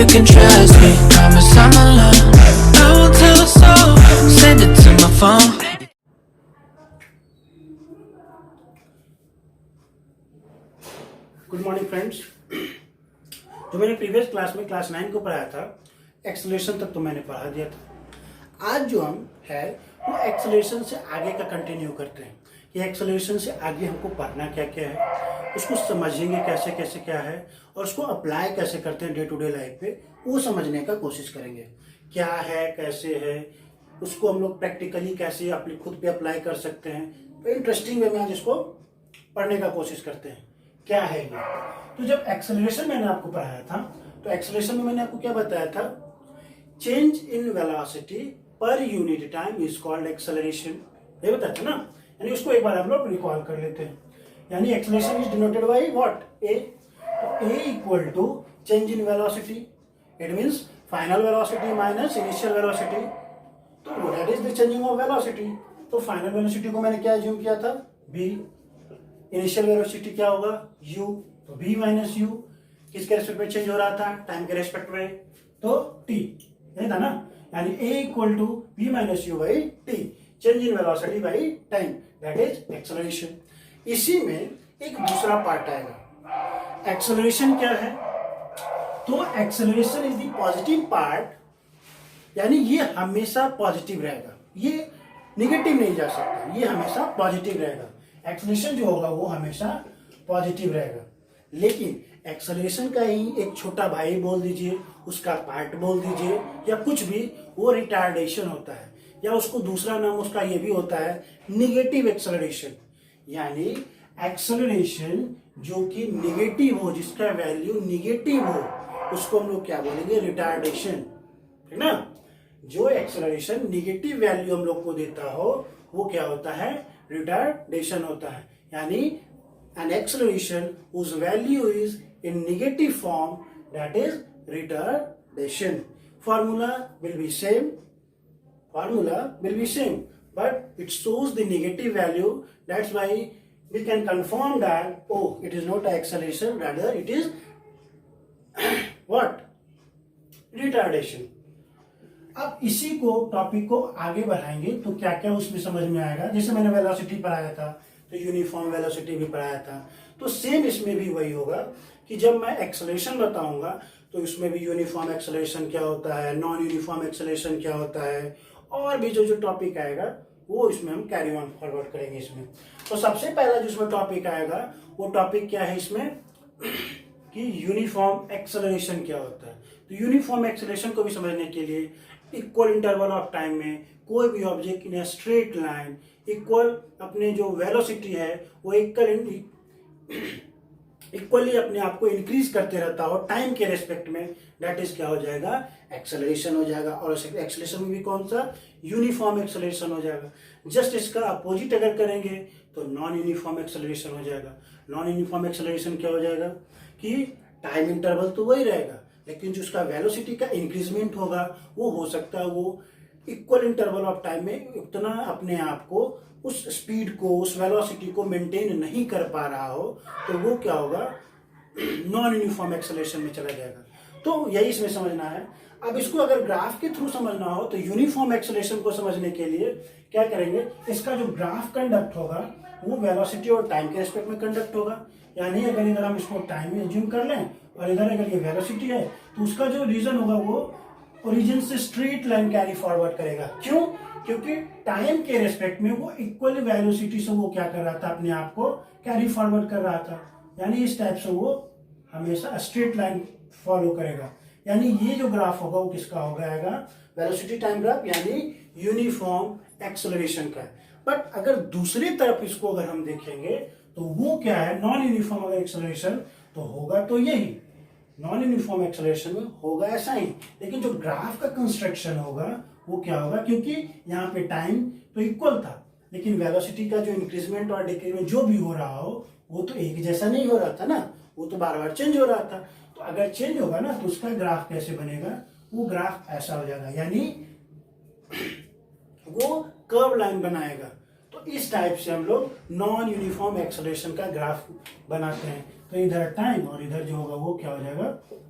you can trust me. Promise I'm alone. I won't tell a soul. Send it to my phone. Good morning friends. जो मैंने previous class में class 9 को पढ़ाया था, acceleration तक तो मैंने पढ़ा दिया था। आज जो हम है वो एक्सेलरेशन से आगे का कंटिन्यू करते हैं कि एक्सेलरेशन से आगे हमको पढ़ना क्या क्या है, उसको समझेंगे कैसे कैसे क्या है और उसको अप्लाई कैसे करते हैं डे टू डे लाइफ पे, वो समझने का कोशिश करेंगे। क्या है, कैसे है, उसको हम लोग प्रैक्टिकली कैसे अपने खुद पे अप्लाई कर सकते हैं। तो इंटरेस्टिंग वे में आज इसको पढ़ने का कोशिश करते हैं क्या है ये। तो जब एक्सेलरेशन मैंने आपको पढ़ाया था तो एक्सेलरेशन में मैंने आपको क्या बताया था, change in velocity per unit time is called acceleration, ये बताया था ना। यानी उसको एक बार हम लोग रिकॉल कर लेते हैं। यानी acceleration is denoted by what, A. तो A equal to change in velocity, it means final velocity minus initial velocity. तो that is the changing of velocity. तो फाइनल वेलोसिटी को मैंने क्या एज्यूम किया था, बी। इनिशियल वेलोसिटी क्या होगा, u, तो v माइनस यू। किसके रेस्पेक्ट में चेंज हो रहा था, टाइम के रेस्पेक्ट में, तो t, यही था ना। यानी a equal to v minus you by T, change in velocity by time, that is acceleration. इसी में एक दूसरा पार्ट आएगा, एक्सेलरेशन क्या है। तो acceleration is the positive part, यानी ये हमेशा पॉजिटिव रहेगा, ये निगेटिव नहीं जा सकता, ये हमेशा पॉजिटिव रहेगा। एक्सेलरेशन जो होगा वो हमेशा पॉजिटिव रहेगा। लेकिन एक्सेलरेशन का ही एक छोटा भाई बोल दीजिए, उसका पार्ट बोल दीजिए या कुछ भी, वो रिटार्डेशन होता है, या उसको दूसरा नाम उसका ये भी होता है निगेटिव एक्सेलरेशन। यानी एक्सेलरेशन जो कि निगेटिव हो, जिसका वैल्यू निगेटिव हो, उसको हम लोग क्या बोलेंगे, रिटार्डेशन, है ना। जो एक्सेलरेशन निगेटिव वैल्यू हम लोग को देता हो वो क्या होता है, रिटार्डेशन होता है। यानी an acceleration whose value is in negative form, that is retardation. Formula will be same, but it shows the negative value. That's why we can confirm that, oh, it is not acceleration, rather it is what, retardation. अब इसी को topic को आगे बढ़ाएंगे तो क्या क्या उसमें समझ में आएगा। जैसे मैंने वेलोसिटी पढ़ाया था तो यूनिफॉर्म वेलोसिटी भी पढ़ाया था, तो सेम इसमें भी वही होगा कि जब मैं एक्सेलरेशन बताऊंगा तो इसमें भी यूनिफॉर्म एक्सेलरेशन क्या होता है, नॉन यूनिफॉर्म एक्सेलरेशन क्या होता है, और भी जो जो टॉपिक आएगा वो इसमें हम कैरी ऑन फॉरवर्ड करेंगे इसमें। तो सबसे पहला जो इसमें टॉपिक आएगा वो टॉपिक क्या है इसमें कि यूनिफॉर्म एक्सेलरेशन क्या होता है। तो यूनिफॉर्म एक्सेलरेशन को भी समझने के लिए इक्वल इंटरवल ऑफ टाइम में कोई भी object in straight line equal अपने जो वेलोसिटी है वो इक्वली अपने आप को इंक्रीज करते रहता हो टाइम के रेस्पेक्ट में, दैट इज क्या हो जाएगा, एक्सेलरेशन हो जाएगा। और एक्सेलरेशन में भी कौन सा, यूनिफॉर्म एक्सेलरेशन हो जाएगा। जस्ट इसका अपोजिट अगर करेंगे तो नॉन यूनिफॉर्म एक्सेलरेशन हो जाएगा। नॉन यूनिफॉर्म एक्सेलरेशन क्या हो जाएगा कि टाइम इंटरवल तो वही रहेगा, लेकिन जो उसका वेलोसिटी का इंक्रीजमेंट होगा वो हो सकता है वो इक्वल इंटरवल ऑफ टाइम में उतना अपने आप को, उस स्पीड को, उस वेलोसिटी को मेंटेन नहीं कर पा रहा हो, तो वो क्या होगा, नॉन यूनिफॉर्म एक्सेलरेशन में चला जाएगा। तो यही इसमें समझना है। अब इसको अगर ग्राफ के थ्रू समझना हो तो यूनिफॉर्म एक्सेलरेशन को समझने के लिए क्या करेंगे, इसका जो ग्राफ कंडक्ट होगा वो वेलोसिटी और टाइम के रेस्पेक्ट में कंडक्ट होगा। यानी अगर इधर हम इसको टाइम में एज्यूम कर लें और इधर अगर ये वेलोसिटी है तो उसका जो रीजन होगा वो ओरिजिन से स्ट्रेट लाइन कैरी फॉरवर्ड करेगा। क्यों, क्योंकि टाइम के रेस्पेक्ट में वो इक्वल वेलोसिटी से वो क्या कर रहा था, अपने आप को कैरी फॉरवर्ड कर रहा था। यानी इस टाइप से वो हमेशा स्ट्रेट लाइन फॉलो करेगा। यानी ये जो ग्राफ होगा वो किसका हो जाएगा, वेलोसिटी टाइम ग्राफ, यानी यूनिफॉर्म एक्सेलरेशन का। बट अगर दूसरी तरफ इसको अगर हम देखेंगे तो वो क्या है, नॉन यूनिफॉर्म अगर एक्सेलरेशन तो होगा तो यही, नॉन यूनिफॉर्म एक्सेलरेशन में होगा ऐसा ही। लेकिन जो ग्राफ का कंस्ट्रक्शन होगा वो क्या होगा, क्योंकि यहाँ पे टाइम तो इक्वल था लेकिन वेलोसिटी का जो इंक्रीजमेंट और डिक्रीजमेंट जो भी हो रहा हो वो तो एक जैसा नहीं हो रहा था ना, वो तो बार बार चेंज हो रहा था। तो अगर चेंज होगा ना तो उसका ग्राफ कैसे बनेगा, वो ग्राफ ऐसा हो जाएगा, यानी वो कर्व लाइन बनाएगा। तो इस टाइप से हम लोग नॉन यूनिफॉर्म एक्सेलरेशन का ग्राफ बनाते हैं। तो इधर टाइम और इधर जो होगा वो क्या हो जाएगा,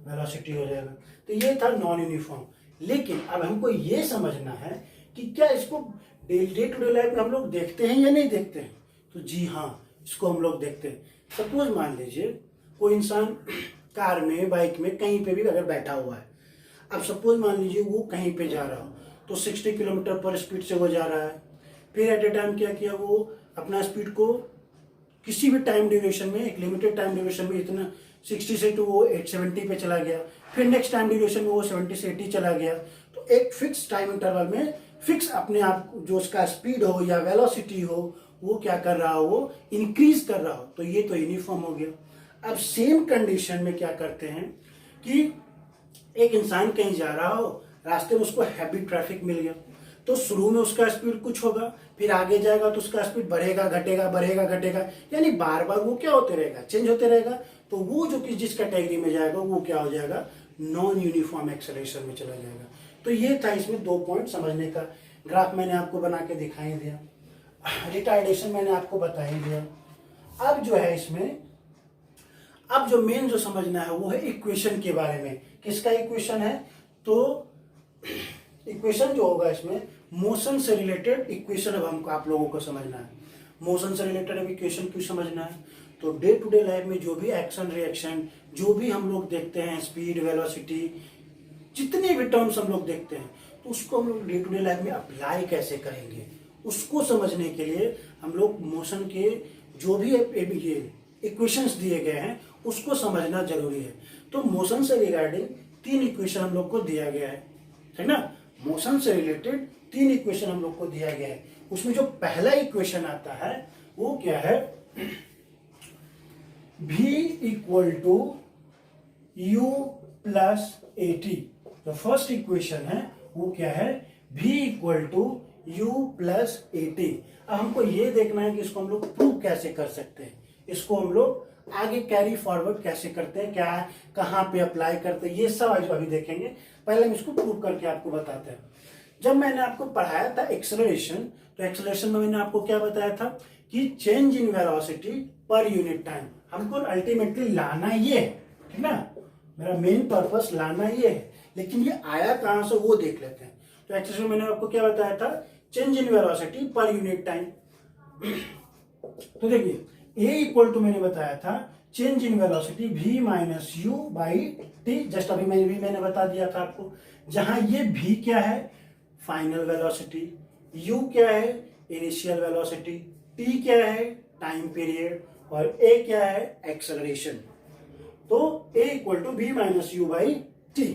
वेलोसिटी हो जाएगा। तो ये था नॉन यूनिफॉर्म। लेकिन अब हमको ये समझना है कि क्या इसको डे टू डे लाइफ में हम लोग देखते हैं या नहीं देखते हैं। तो जी हाँ, इसको हम लोग देखते हैं। सपोज मान लीजिए कोई इंसान कार में, बाइक में, कहीं पे भी अगर बैठा हुआ है, अब सपोज मान लीजिए वो कहीं पे जा रहा हो तो 60 किलोमीटर पर स्पीड से वो जा रहा है। फिर एट ए टाइम क्या किया, वो अपना स्पीड को किसी भी टाइम ड्यूरेशन में, एक लिमिटेड टाइम ड्यूरेशन में इतना 60 से तो वो 870 पे चला गया। फिर नेक्स्ट टाइम ड्यूरेशन में वो 70 से 80 चला गया। तो एक फिक्स टाइम इंटरवल में फिक्स अपने आप जो उसका स्पीड हो या वेलोसिटी हो वो क्या कर रहा हो, वो इंक्रीज कर रहा हो। तो ये तो यूनिफॉर्म हो गया। अब सेम कंडीशन में क्या करते हैं कि एक इंसान कहीं जा रहा हो, रास्ते में उसको हैवी ट्रैफिक मिल गया, तो शुरू में उसका स्पीड कुछ होगा, फिर आगे जाएगा तो उसका स्पीड बढ़ेगा घटेगा बढ़ेगा घटेगा, यानी बार बार वो क्या होते रहेगा, चेंज होते रहेगा। तो वो जो कि जिस कैटेगरी में जाएगा वो क्या हो जाएगा, नॉन यूनिफॉर्म एक्सेलरेशन में चला जाएगा। तो ये था इसमें 2 पॉइंट समझने का। ग्राफ मैंने आपको बना के दिखाई दिया, रिटार्डेशन मैंने आपको बता ही दिया। अब जो है इसमें, अब जो मेन जो समझना है वो है इक्वेशन के बारे में। किसका इक्वेशन है, तो इक्वेशन जो होगा इसमें मोशन से रिलेटेड इक्वेशन अब हमको आप लोगों को समझना है। मोशन से रिलेटेड अब इक्वेशन क्यों समझना है, तो डे टू डे लाइफ में जो भी एक्शन रिएक्शन जो भी हम लोग देखते हैं, स्पीड, वेलोसिटी, जितने भी टर्म्स हम लोग देखते हैं, तो उसको हम लोग डे टू डे लाइफ में अप्लाई कैसे करेंगे, उसको समझने के लिए हम लोग मोशन के जो भी ये इक्वेशंस दिए गए हैं उसको समझना जरूरी है। तो मोशन से रिगार्डिंग 3 इक्वेशन हम लोग को दिया गया है ना। मोशन से रिलेटेड 3 इक्वेशन हम लोग को दिया गया है। उसमें जो पहला इक्वेशन आता है वो क्या है, v equal to you plus A T. जो फर्स्ट इक्वेशन है वो क्या है, v equal to you plus A T. अब हमको ये देखना है कि इसको हम लोग प्रूव कैसे कर सकते हैं, इसको हम लोग आगे कैरी फॉरवर्ड कैसे करते हैं, क्या है, कहाँ पे अप्लाई करते हैं, ये सब आज अभी देखेंगे। पहले हम इसको प्रूव करके आपको बताते हैं। जब मैंने आपको पढ़ाया था एक्सेलरेशन, तो एक्सेलरेशन में मैंने आपको क्या बताया था कि change in velocity per unit time. हमको अल्टीमेटली लाना ये है, ठीक ना, मेरा मेन पर्पस लाना ये है। लेकिन ये आया कहां से वो देख लेते हैं। तो एक्सेलरेशन में मैंने आपको क्या बताया था, change in velocity per unit time. तो देखिए a इक्वल टू मैंने बताया था change in velocity v minus you by T. Just अभी मैंने बता दिया था आपको, जहां ये v क्या है, फाइनल वेलोसिटी, u क्या है, इनिशियल वेलोसिटी, t क्या है, टाइम पीरियड, और a क्या है, एक्सेलरेशन। तो a equal to v minus you by T.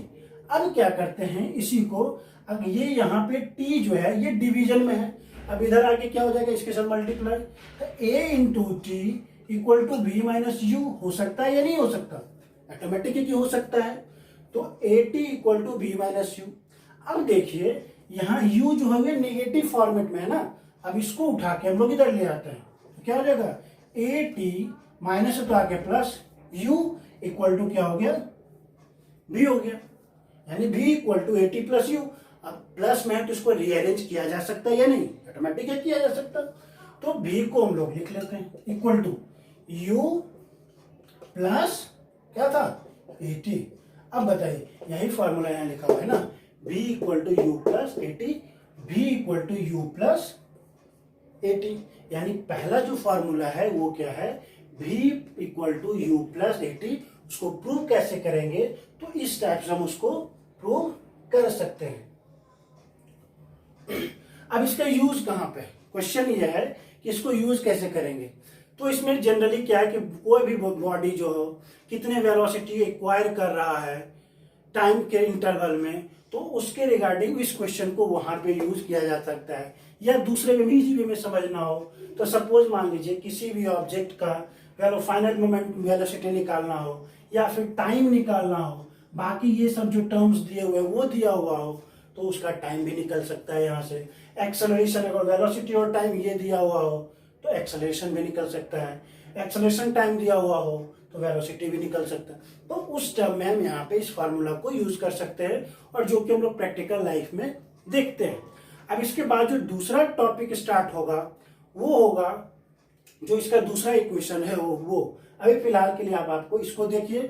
अब क्या करते हैं इसी को, अब ये यहाँ पे t जो है ये डिवीजन में है, अब इधर आके क्या हो जाएगा, इसके साथ मल्टीप्लाई। तो a into T equal to V minus U हो सकता है या नहीं हो सकता, ऑटोमेटिकली हो सकता है। तो A T equal to V minus U. अब देखिए यहाँ u जो है नेगेटिव फॉर्मेट में है ना, अब इसको उठा के हम लोग इधर ले आते हैं, तो क्या हो जाएगा, ए टी माइनस तो आके प्लस u इक्वल टू क्या हो गया, v हो गया, यानी v equal to A T plus U. अब प्लस में है तो इसको रीअरेंज किया जा सकता है या नहीं, ऑटोमेटिक है किया जा सकता। तो v को हम लोग लिख लेते हैं इक्वल टू u प्लस क्या था, ए टी। अब बताइए यही फॉर्मूला यहाँ लिखा हुआ है ना, v equal to you plus A T, v equal to you plus A T. यानी पहला जो फॉर्मूला है वो क्या है, v equal to you plus A T. उसको प्रूव कैसे करेंगे, तो इस टाइप से हम उसको प्रूव कर सकते हैं। अब इसका यूज कहां पे, क्वेश्चन ये है कि इसको यूज कैसे करेंगे। तो इसमें जनरली क्या है कि कोई भी बॉडी जो हो कितने वेलोसिटी एक्वायर कर रहा है टाइम के इंटरवल में, तो उसके रिगार्डिंग इस क्वेश्चन को वहां पे यूज किया जा सकता है। या दूसरे में इजी वे में समझना हो तो सपोज मान लीजिए किसी भी ऑब्जेक्ट का फाइनल मोमेंट वेलोसिटी निकालना हो या फिर टाइम निकालना हो, बाकी ये सब जो टर्म्स दिए हुए वो दिया हुआ हो, तो उसका टाइम भी निकल सकता है यहाँ से। एक्सेलरेशन, अगर वेलोसिटी और टाइम ये दिया हुआ हो तो एक्सेलरेशन भी निकल सकता है, एक्सेलरेशन टाइम दिया हुआ हो तो वेलोसिटी भी निकल सकता है। तो उस टर्म में हम यहाँ पे इस फार्मूला को यूज कर सकते हैं, और जो कि हम लोग प्रैक्टिकल लाइफ में देखते हैं। अब इसके बाद जो दूसरा टॉपिक स्टार्ट होगा वो होगा, जो इसका दूसरा इक्वेशन है वो अभी फिलहाल के लिए आप आपको इसको देखिए,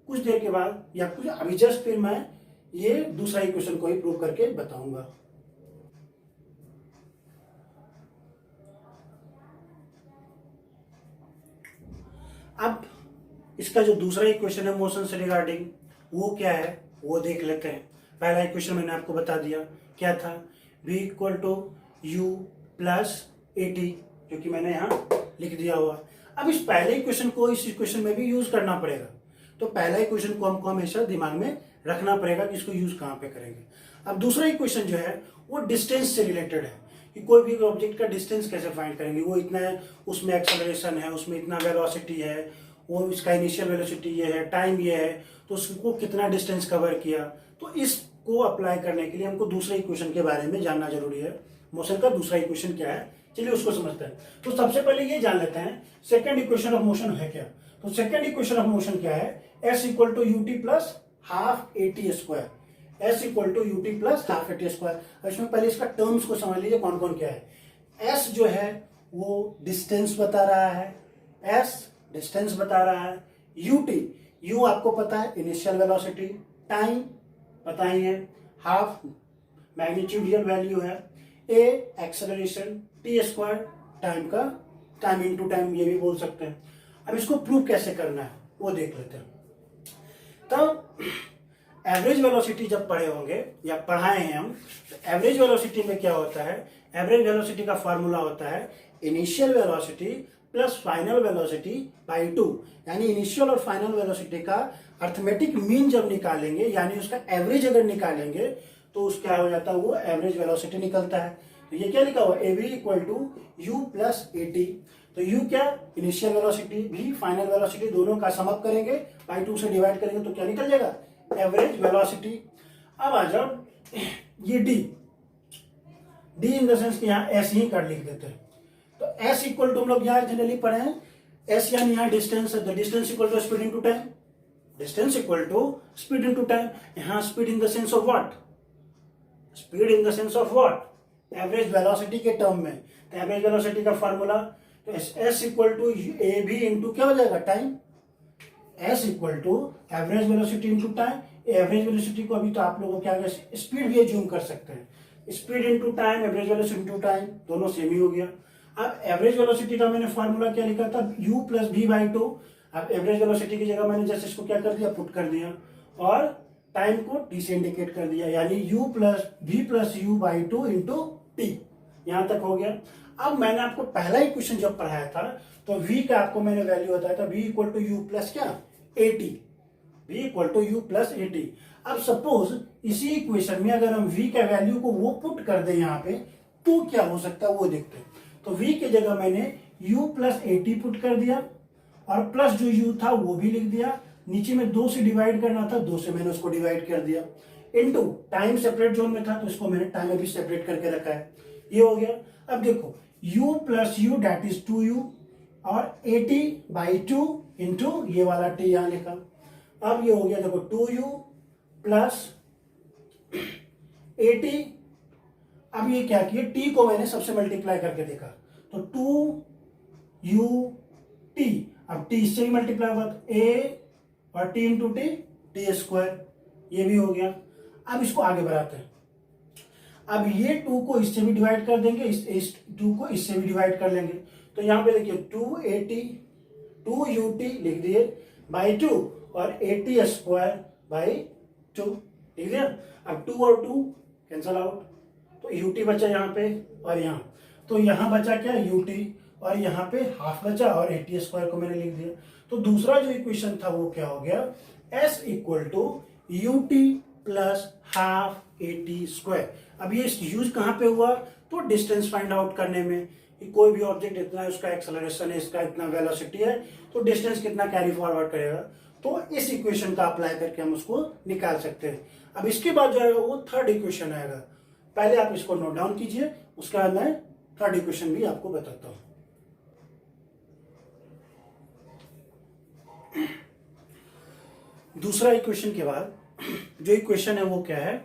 कुछ देर के बाद या कुछ अभी जस्ट फिर मैं ये दूसरा इक्वेशन को ही प्रूव करके बताऊंगा। अब इसका जो दूसरा इक्वेशन है मोशन से रिगार्डिंग, वो क्या है वो देख लेते हैं। पहला इक्वेशन मैंने आपको बता दिया, क्या था, v equal to you plus A T, जो कि मैंने यहाँ लिख दिया हुआ। अब इस पहले इक्वेशन को इस इक्वेशन में भी यूज करना पड़ेगा, तो पहला इक्वेशन को हमको हमेशा दिमाग में रखना पड़ेगा कि इसको यूज कहाँ पे करेंगे। अब दूसरा इक्वेशन जो है वो डिस्टेंस से रिलेटेड है कि कोई भी ऑब्जेक्ट का डिस्टेंस कैसे फाइंड करेंगे, वो इतना है, उसमें एक्सेलरेशन है, उसमें इतना वेलोसिटी है, वो इसका इनिशियल वेलोसिटी ये है, टाइम ये है, तो उसको कितना डिस्टेंस कवर किया। तो इसको अप्लाई करने के लिए हमको दूसरे इक्वेशन के बारे में जानना जरूरी है। मोशन का दूसरा इक्वेशन क्या है, चलिए उसको समझते हैं। तो सबसे पहले ये जान लेते हैं सेकेंड इक्वेशन ऑफ मोशन है क्या। तो सेकेंड इक्वेशन ऑफ मोशन क्या है, S equal to U T plus half A T square, S equal to U T plus half A T square. इसमें पहले इसका टर्म्स को समझ लीजिए कौन कौन क्या है। एस जो है वो डिस्टेंस बता रहा है, एस डिस्टेंस बता रहा है, यू टी, यू आपको पता है इनिशियल वेलोसिटी, टाइम पता ही है, हाफ मैग्नीट्यूडियल वैल्यू है, ए एक्सेलरेशन, टी स्क्वायर टाइम का, टाइम इनटू टाइम ये भी बोल सकते हैं। अब इसको प्रूव कैसे करना है वो देख लेते हैं। तब एवरेज वेलोसिटी जब पढ़े होंगे या पढ़ाए हैं हम, तो एवरेज वेलोसिटी में क्या होता है, एवरेज वेलोसिटी का फॉर्मूला होता है initial velocity plus final velocity by 2, यानी इनिशियल और फाइनल वेलोसिटी का अर्थमेटिक मीन जब निकालेंगे, यानी उसका एवरेज अगर निकालेंगे तो उस क्या हो जाता है, वो एवरेज वेलोसिटी निकलता है। तो ये क्या लिखा हुआ, A V equal to you plus A T. तो यू क्या, इनिशियल वेलोसिटी भी फाइनल वेलोसिटी दोनों का सम अप करेंगे, बाई 2 से डिवाइड करेंगे तो क्या निकल जाएगा, एवरेज वेलोसिटी। अब आ जाओ ये D, D in the sense कि यहाँ एस ही कर लिख देते हैं। तो एस इक्वल टू हम लोग यहाँ जनरली पढ़े हैं, एस यानी यहाँ डिस्टेंस है, the distance equal to speed into time, distance equal to speed into time. यहाँ speed in the sense of what, speed in the sense of what, average velocity के टर्म में। तो average velocity का formula, तो S equal to A B into क्या हो जाएगा, time, S equal to average velocity into time. Average velocity को अभी तो आप लोगों क्या स्पीड भी एज्यूम कर सकते हैं, speed into time, average velocity into time, दोनों सेम ही हो गया। अब एवरेज वेलोसिटी का मैंने फॉर्मूला क्या लिखा था, u प्लस वी बाई 2। अब एवरेज वेलोसिटी की जगह मैंने जैसे इसको क्या कर दिया, पुट कर दिया, और टाइम को t से इंडिकेट कर दिया, यानी u plus v plus u by 2 into t. यहां तक हो गया। अब मैंने आपको पहला इक्वेशन जब पढ़ाया था तो v का आपको मैंने वैल्यू बताया था, v equal to you plus क्या, A T, v equal to you plus A T. अब सपोज इसी इक्वेशन में अगर हम v का वैल्यू को वो पुट कर दें यहाँ पे, तो क्या हो सकता है वो देखते हैं। तो v की जगह मैंने u plus A T put कर दिया, और प्लस जो u था वो भी लिख दिया, नीचे में 2 से डिवाइड करना था, 2 से मैंने उसको डिवाइड कर दिया, इनटू टाइम सेपरेट जोन में था तो इसको मैंने टाइम अभी सेपरेट करके रखा है, ये हो गया। अब देखो u plus u that is 2u, और 80 बाई 2 इंटू ये वाला t यहाँ लिखा। अब ये हो गया देखो 2u प्लस 80। अब ये क्या किया, t को मैंने सबसे मल्टीप्लाई करके देखा, तो 2u t, अब t इससे भी मल्टीप्लाई हुआ तो a और t into T, T square, ये भी हो गया। अब इसको आगे बढ़ाते हैं। अब ये 2 को इससे भी डिवाइड कर देंगे, इस 2 को इससे भी डिवाइड कर लेंगे, तो यहाँ पे देखिए 280 2ut लिख दिए बाई 2 और 80 स्क्वायर बाई 2, ठीक है। अब 2 और 2 कैंसल आउट, तो ut बचा यहाँ पे और यहाँ, तो यहाँ बचा क्या ut, और यहाँ पे हाफ बचा और 80 स्क्वायर को मैंने लिख दिया। तो दूसरा जो इक्वेशन था वो क्या हो गया, s equal to ut plus half 80 square. अब ये यूज कहाँ पे हुआ, तो डिस्टेंस फाइंड आउट करने में, कि कोई भी ऑब्जेक्ट इतना है, उसका एक्सेलरेशन है, इसका इतना वेलोसिटी है, तो डिस्टेंस कितना कैरी फॉरवर्ड करेगा, तो इस इक्वेशन का अप्लाई करके हम उसको निकाल सकते हैं। अब इसके बाद जो आएगा वो थर्ड इक्वेशन आएगा, पहले आप इसको नोट डाउन कीजिए, उसके बाद मैं थर्ड इक्वेशन भी आपको बताता हूं। दूसरा इक्वेशन के बाद जो इक्वेशन है वो क्या है,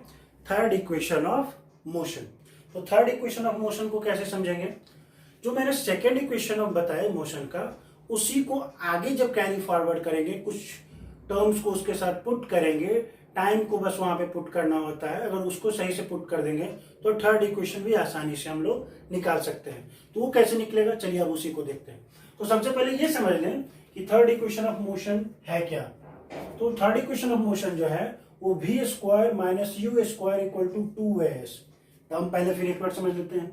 थर्ड इक्वेशन ऑफ मोशन। तो थर्ड इक्वेशन ऑफ मोशन को कैसे समझेंगे, जो मैंने सेकेंड इक्वेशन ऑफ बताया मोशन का, उसी को आगे जब कैरी फॉरवर्ड करेंगे, कुछ टर्म्स को उसके साथ पुट करेंगे, टाइम को बस वहां पे पुट करना होता है। अगर उसको सही से पुट कर देंगे तो थर्ड इक्वेशन भी आसानी से हम लोग निकाल सकते हैं। तो वो कैसे निकलेगा, चलिए अब उसी को देखते हैं। तो सबसे पहले ये समझ लें कि थर्ड इक्वेशन ऑफ मोशन है क्या। तो थर्ड इक्वेशन ऑफ मोशन जो है वो v square minus u square equal to 2as। तो हम पहले फिर एक बार समझ लेते हैं।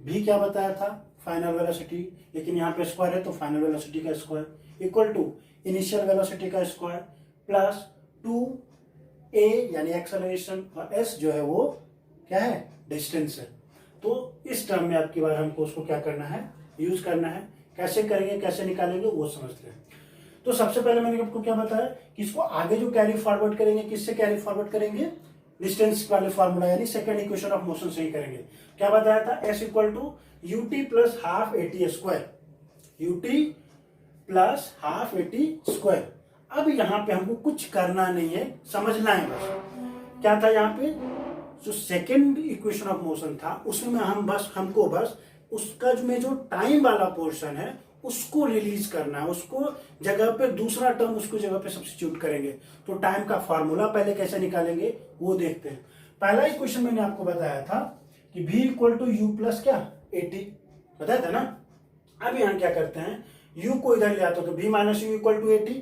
v क्या बताया था, फाइनल वेलोसिटी, लेकिन यहाँ पे स्क्वायर है तो फाइनल वेलोसिटी का square equal to initial velocity का स्क्वायर प्लस 2a यानी एक्सेलरेशन, और s जो है वो क्या है, डिस्टेंस है। तो इस टर्म में आपकी बार हमको उसको क्या करना है, यूज करना है। कैसे करेंगे, कैसे निकालेंगे वो समझते हैं। तो सबसे पहले मैंने आपको क्या बताया कि इसको आगे जो कैरी फॉरवर्ड करेंगे, किससे कैरी फॉरवर्ड करेंगे, डिस्टेंस वाले फॉर्मूला यानी सेकंड इक्वेशन ऑफ मोशन से ही करेंगे। क्या बताया था, s equal to ut plus half at square, ut plus half at square. अब यहाँ पे हमको कुछ करना नहीं है, समझना है बस। क्या था यहाँ पे, जो सेकेंड इक्वेशन ऑफ मोशन था उसमें हमको बस उसका जो टाइम वाला पोर्शन है उसको रिलीज करना है, उसको जगह पे दूसरा टर्म उसको जगह पे सब्स्टिट्यूट करेंगे। तो टाइम का फॉर्मूला पहले कैसे निकालेंगे वो देखते हैं। पहला इक्वेशन मैंने आपको बताया था कि v equal to you plus क्या 80, बताया था ना। अब यहाँ क्या करते हैं, u को इधर ले आते हो तो v minus u equal to 80।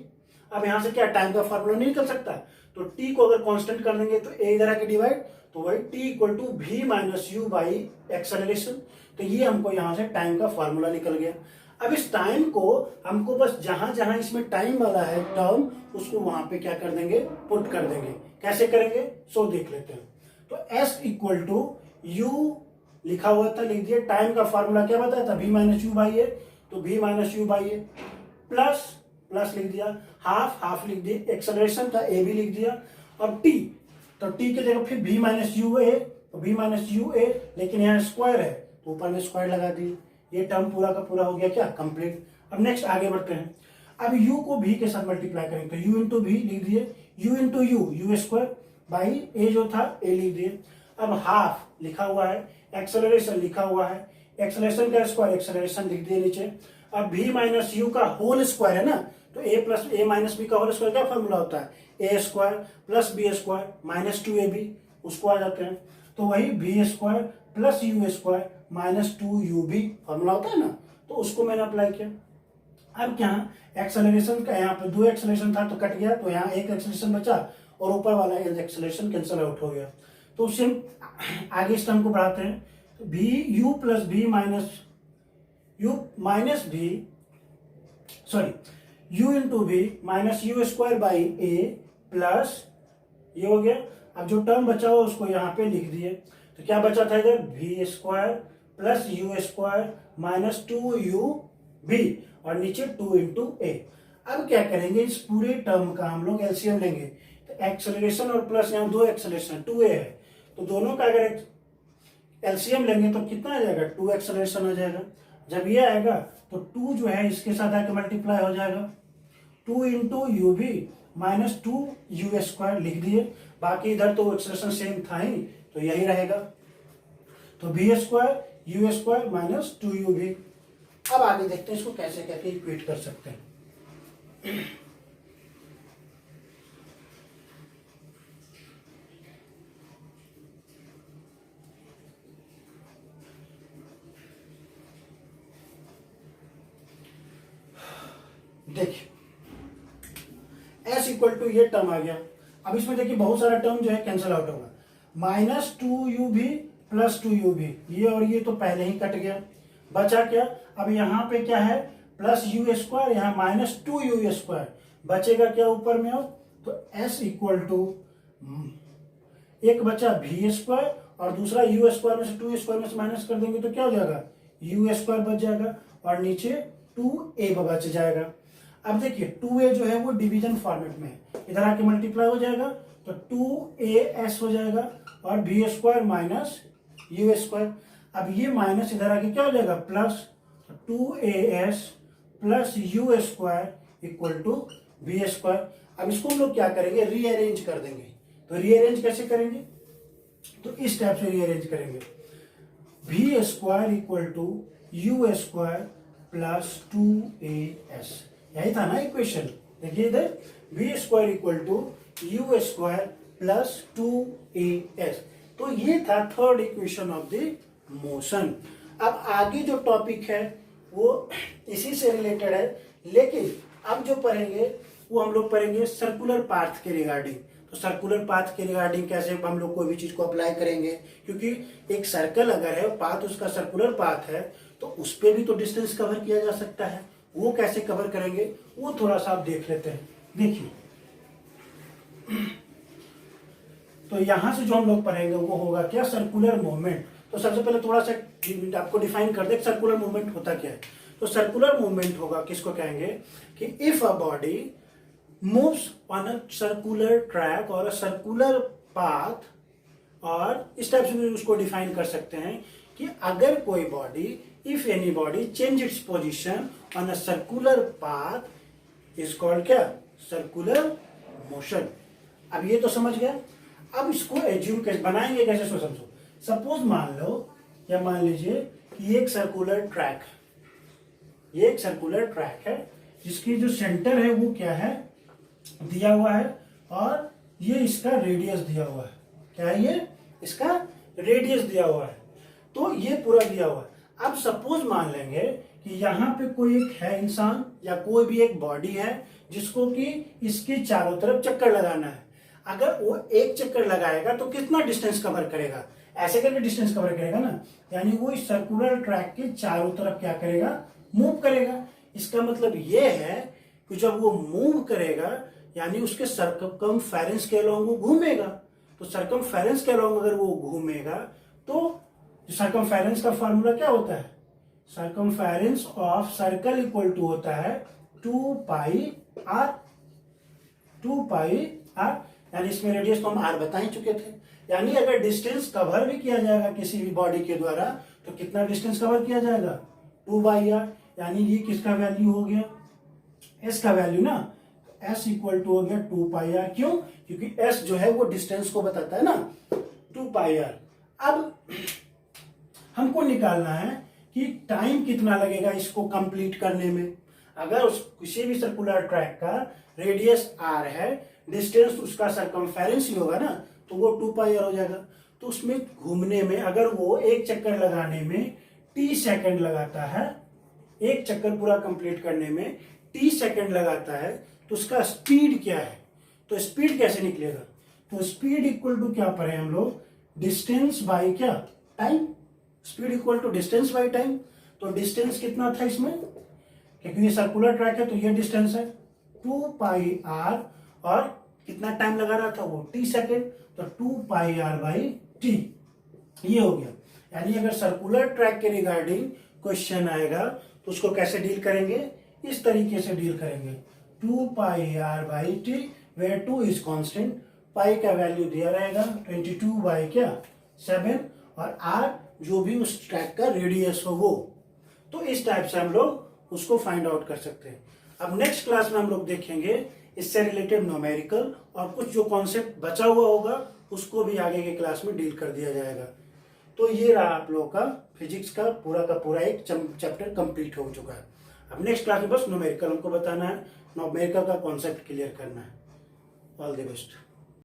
अब यहाँ से क्या टाइम का फॉर्मूला नहीं निकल सकता, तो t को अगर कांस्टेंट कर देंगे तो a इधर आके डिवाइड, तो वही t equal to v minus you by acceleration. तो ये हमको यहाँ से टाइम का फॉर्मूला निकल गया। अब इस टाइम को हमको बस जहां जहां इसमें टाइम वाला है टर्म, उसको वहां पे क्या कर देंगे, पुट कर देंगे। कैसे करेंगे सो देख लेते हैं। तो s इक्वल टू यू लिखा हुआ था, लिख दिया। टाइम का फॉर्मूला क्या बताया था, v माइनस यू बाई ए, तो v minus you by a plus plus लिख दिया, हाफ हाफ लिख दिया, एक्सेलरेशन था a भी लिख दिया, और t, तो t की जगह फिर v माइनस यू ए, तो v माइनस यू ए, लेकिन यहाँ स्क्वायर है तो ऊपर में स्क्वायर लगा दिए। ये टर्म पूरा का पूरा हो गया क्या, कंप्लीट। अब नेक्स्ट आगे बढ़ते हैं। अब u को v के साथ मल्टीप्लाई करेंगे तो u इंटू वी लिख दिए, u into you square by a जो था a लिख दिए। अब हाफ लिखा हुआ है, एक्सेलरेशन लिखा हुआ है, एक्सेलरेशन का स्क्वायर एक्सेलरेशन लिख दिए नीचे। अब v माइनस यू का होल स्क्वायर है ना, तो a plus a minus b का होल स्क्वायर क्या फॉर्मूला होता है, a square plus b square minus 2ab, उसको आ जाते हैं। तो वही v square plus u square minus 2ub formula होता है ना, तो उसको मैंने अप्लाई किया। अब क्या, एक्सेलरेशन का यहाँ पे 2 एक्सेलरेशन था तो कट गया, तो यहाँ एक एक्सेलरेशन बचा और ऊपर वाला एक्सेलरेशन कैंसिल आउट हो गया। तो उससे आगे इस टर्म को बढ़ाते हैं, तो v u plus v minus u minus v, sorry u into v minus u square by a plus ये हो गया। अब जो टर्म बचा हुआ उसको यहाँ पे लिख दिए, तो क्या बचा था इधर, v square plus u square minus 2u v, और नीचे 2 इंटू ए। अब क्या करेंगे, इस पूरे टर्म का हम लोग एलसीएम लेंगे। तो एक्सेलरेशन और प्लस यहाँ 2 एक्सेलरेशन 2a है, तो दोनों का अगर एलसीएम लेंगे तो कितना आ जाएगा, 2 एक्सेलरेशन आ जाएगा। जब ये आएगा तो 2 जो है इसके साथ आके मल्टीप्लाई हो जाएगा, 2 into u v minus 2u square लिख दिए। बाकी इधर तो एक्सेलरेशन सेम था ही, तो यही रहेगा। तो v square you square minus 2u v। अब आगे देखते हैं इसको कैसे कैसे इक्वेट कर सकते हैं। देखिए s इक्वल टू ये टर्म आ गया। अब इसमें देखिए बहुत सारा टर्म जो है कैंसिल आउट होगा, minus 2u v plus 2u v, ये और ये तो पहले ही कट गया। बचा क्या, अब यहाँ पे क्या है, प्लस यू स्क्वायर, यहाँ माइनस 2u स्क्वायर, बचेगा क्या ऊपर में अब, तो s इक्वल टू एक बचा v स्क्वायर और दूसरा u स्क्वायर में से 2 स्क्वायर में से माइनस कर देंगे तो क्या हो जाएगा, u स्क्वायर बच जाएगा और नीचे 2a बच जाएगा। अब देखिए 2a जो है वो डिवीजन फॉर्मेट में है, इधर आके मल्टीप्लाई हो जाएगा तो 2as हो जाएगा और v square minus u square. अब ये माइनस इधर आके क्या हो जाएगा, plus 2as plus u square equal to v square. अब इसको हम लोग क्या करेंगे, रीअरेंज कर देंगे। तो रीअरेंज कैसे करेंगे, तो इस टाइप से रीअरेंज करेंगे, v square equal to u square plus 2as, यही था ना इक्वेशन। देखिए इधर v square equal to u square plus 2as, तो ये था third equation of the motion. अब आगे जो टॉपिक है वो इसी से रिलेटेड है, लेकिन अब जो पढ़ेंगे वो हम लोग पढ़ेंगे सर्कुलर पाथ के रिगार्डिंग। तो सर्कुलर पाथ के रिगार्डिंग कैसे हम लोग कोई भी चीज को अप्लाई करेंगे, क्योंकि एक सर्कल अगर है पाथ उसका सर्कुलर पाथ है तो उस पर भी तो डिस्टेंस कवर किया जा सकता है। वो कैसे कवर करेंगे वो थोड़ा सा आप देख लेते हैं। देखिए तो यहां से जो हम लोग पढ़ेंगे वो होगा क्या, सर्कुलर मूवमेंट। तो सबसे पहले थोड़ा सा आपको डिफाइन कर दे सर्कुलर मूवमेंट होता क्या है। तो सर्कुलर मूवमेंट होगा किसको कहेंगे कि if a body moves on a circular track और अ सर्कुलर पाथ, और इस टाइप से भी उसको डिफाइन कर सकते हैं कि अगर कोई body, if any body change its position on a circular path is called क्या, सर्कुलर मोशन। अब ये तो समझ गया। अब इसको एज्यूम कैसे बनाएंगे, कैसे सो समझो। सपोज मान लो या मान लीजिए कि एक सर्कुलर ट्रैक है, ये एक सर्कुलर ट्रैक है जिसकी जो सेंटर है वो क्या है, दिया हुआ है, और ये इसका रेडियस दिया हुआ है। क्या है ये, इसका रेडियस दिया हुआ है, तो ये पूरा दिया हुआ है। अब सपोज मान लेंगे कि यहाँ पे कोई एक है इंसान या कोई भी एक बॉडी है जिसको कि इसके चारों तरफ चक्कर लगाना है। अगर वो एक चक्कर लगाएगा तो कितना डिस्टेंस कवर करेगा, ऐसे करके डिस्टेंस कवर करेगा ना, यानी वो इस सर्कुलर ट्रैक के चारों तरफ क्या करेगा, मूव करेगा। इसका मतलब ये है कि जब वो मूव करेगा यानी उसके सर्कमफेरेंस के अलोंग वो घूमेगा। तो सर्कमफेरेंस के अलोंग अगर वो घूमेगा तो सर्कमफेरेंस का फॉर्मूला क्या होता है, circumference of circle equal to होता है 2 पाई r, 2 पाई r, यानी इसमें रेडियस तो हम r बता ही चुके थे। यानी अगर डिस्टेंस कवर भी किया जाएगा किसी भी बॉडी के द्वारा तो कितना डिस्टेंस कवर किया जाएगा, 2/r। यानी ये किसका वैल्यू हो गया, s का वैल्यू ना, s इक्वल टू हो गया 2πr। क्यों, क्योंकि s जो है वो डिस्टेंस को बताता है ना, 2πr। अब हमको निकालना है कि टाइम कितना लगेगा इसको कंप्लीट करने में। अगर उस किसी भी सर्कुलर ट्रैक का रेडियस r है, डिस्टेंस उसका सर्कमफेरेंस ही होगा ना, तो वो 2πr हो जाएगा। तो उसमें घूमने में अगर वो एक चक्कर लगाने में t सेकंड लगाता है, एक चक्कर पूरा कंप्लीट करने में t सेकंड लगाता है, तो उसका स्पीड क्या है, तो स्पीड कैसे निकलेगा, तो स्पीड इक्वल टू क्या पढ़े हम लोग, डिस्टेंस बाई क्या, time. Speed equal to distance by time. तो डिस्टेंस कितना था इसमें, क्योंकि ये सर्कुलर ट्रैक है तो ये डिस्टेंस है 2πr, और कितना टाइम लगा रहा था वो t सेकेंड, तो 2πr/t ये हो गया। यानी अगर सर्कुलर ट्रैक के रिगार्डिंग क्वेश्चन आएगा तो उसको कैसे डील करेंगे, इस तरीके से डील करेंगे, 2πr/t वेयर 2 इज कांस्टेंट, पाई का वैल्यू दिया रहेगा 22/7, और r जो भी उस ट्रैक का रेडियस हो वो। तो इस टाइप से हम लोग उसको फाइंड आउट कर सकते हैं। अब नेक्स्ट क्लास में हम लोग देखेंगे इससे रिलेटेड न्यूमेरिकल, और कुछ जो कॉन्सेप्ट बचा हुआ होगा उसको भी आगे के क्लास में डील कर दिया जाएगा। तो ये रहा आप लोगों का फिजिक्स का पूरा एक चैप्टर कंप्लीट हो चुका है। अब नेक्स्ट क्लास में बस न्यूमेरिकल हमको बताना है, न्यूमेरिकल का कॉन्सेप्ट क्लियर करना है। All the best.